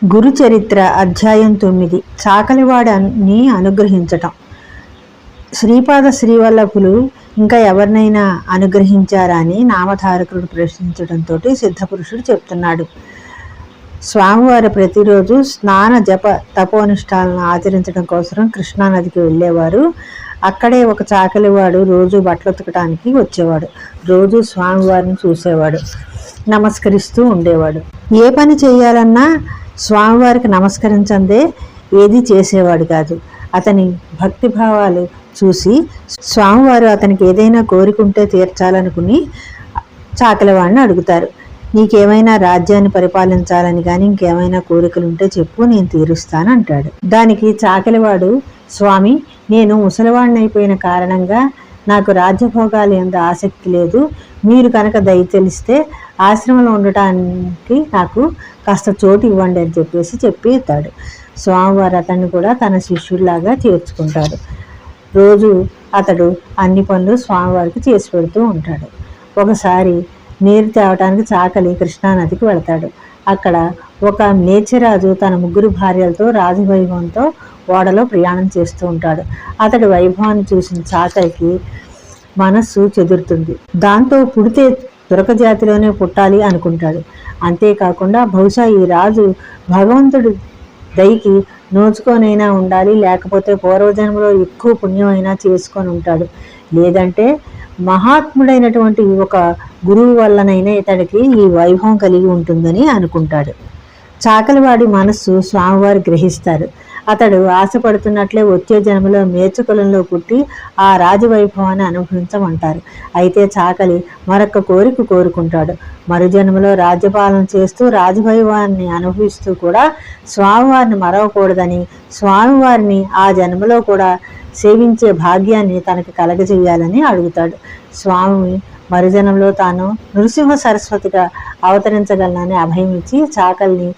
గురు చరిత్ర అధ్యాయం 9 చాకలివాడని అనుగ్రహించటం. శ్రీపాద శ్రీవల్లభులు ఇంకా ఎవరినైనా అనుగ్రహించారా అని నామధారకుడు ప్రశ్నించడంతో సిద్ధపురుషుడు చెప్తున్నాడు. స్వామివారు ప్రతిరోజు స్నాన జప తపోనిష్టాలను ఆచరించడం కోసం కృష్ణానదికి వెళ్ళేవారు. అక్కడే ఒక చాకలివాడు రోజు బట్టలు ఉతకడానికి వచ్చేవాడు. రోజు స్వామివారిని చూసేవాడు, నమస్కరిస్తూ ఉండేవాడు. ఏ పని చేయాలన్నా స్వామివారికి నమస్కరించందే ఏది చేసేవాడు కాదు. అతని భక్తిభావాలు చూసి స్వామివారు అతనికి ఏదైనా కోరికుంటే తీర్చాలనుకుని చాకలివాడిని అడుగుతారు. నీకేమైనా రాజ్యాన్ని పరిపాలించాలని కానీ ఇంకేమైనా కోరికలుంటే చెప్పు, నేను తీరుస్తాను అంటాడు. దానికి చాకలివాడు, స్వామి, నేను ముసలివాడిని అయిపోయిన కారణంగా నాకు రాజ్యభోగాలు ఎందు ఆసక్తి లేదు. మీరు కనుక దయ తెలిస్తే ఆశ్రమంలో ఉండటానికి నాకు కాస్త చోటు ఇవ్వండి అని చెప్పేస్తాడు. స్వామివారు అతన్ని కూడా తన శిష్యుడిలాగా చేర్చుకుంటాడు. రోజు అతడు అన్ని పనులు స్వామివారికి చేసి పెడుతూ ఉంటాడు. ఒకసారి నీరు తేవటానికి చాకలి కృష్ణానదికి వెళతాడు. అక్కడ ఒక నేచరాజు తన 3 భార్యలతో రాజవైభవంతో ఓడలో ప్రయాణం చేస్తూ ఉంటాడు. అతడి వైభవాన్ని చూసిన చాకలికి మనస్సు చెదురుతుంది. దాంతో పుడితే దురక జాతిలోనే పుట్టాలి అనుకుంటాడు. అంతేకాకుండా బహుశా ఈ రాజు భగవంతుడి దయకి నోచుకొనైనా ఉండాలి, లేకపోతే పూర్వజన్మలో ఎక్కువ పుణ్యమైనా చేసుకొని ఉంటాడు, లేదంటే మహాత్ముడైనటువంటి ఒక గురువు వల్లనైనా ఇతడికి ఈ వైభవం కలిగి ఉంటుందని అనుకుంటాడు. చాకలివాడి మనస్సు స్వామివారు గ్రహిస్తారు. అతడు ఆశపడుతున్నట్లే వచ్చే జన్మలో మేచకులంలో పుట్టి ఆ రాజవైభవాన్ని అనుభవించమంటారు. అయితే చాకలి మరొక కోరిక కోరుకుంటాడు. మరు జన్మలో రాజ్యపాలన చేస్తూ రాజవైభవాన్ని అనుభవిస్తూ కూడా స్వామివారిని మరవకూడదని, స్వామివారిని ఆ జన్మలో కూడా సేవించే భాగ్యాన్ని తనకి కలగజేయాలని అడుగుతాడు. స్వామి మరుజనంలో తాను నృసింహ సరస్వతిగా అవతరించగలనని అభయం ఇచ్చి చాకలిని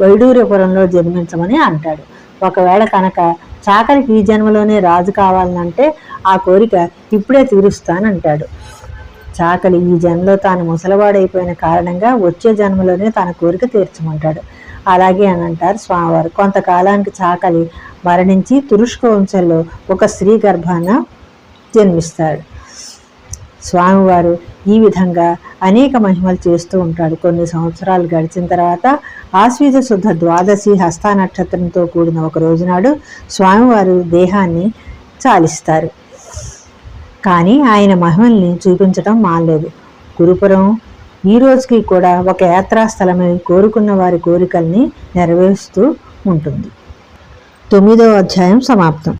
వైడూర్యపురంలో జన్మించమని అంటాడు. ఒకవేళ కనుక చాకలికి ఈ జన్మలోనే రాజు కావాలనంటే ఆ కోరిక ఇప్పుడే తీరుస్తానంటాడు. చాకలి ఈ జన్మలో తాను ముసలివాడైపోయిన కారణంగా వచ్చే జన్మలోనే తన కోరిక తీర్చమంటాడు. అలాగే అని అంటారు స్వామివారు. కొంతకాలానికి చాకలి మరణించి తురుష్క వంశంలో ఒక స్త్రీ గర్భాన జన్మిస్తాడు. స్వామివారు ఈ విధంగా అనేక మహిమలు చేస్తూ ఉంటాడు. కొన్ని సంవత్సరాలు గడిచిన తర్వాత ఆశ్వీజ శుద్ధ ద్వాదశి హస్త నక్షత్రంతో కూడిన ఒక రోజునాడు స్వామివారు దేహాన్ని చాలిస్తారు. కానీ ఆయన మహిమల్ని చూపించడం మానలేదు. గురుపురం ఈ రోజుకి కూడా ఒక యాత్రాస్థలమై కోరుకున్న వారి కోరికల్ని నెరవేరుస్తూ ఉంటుంది. 9వ అధ్యాయం సమాప్తం.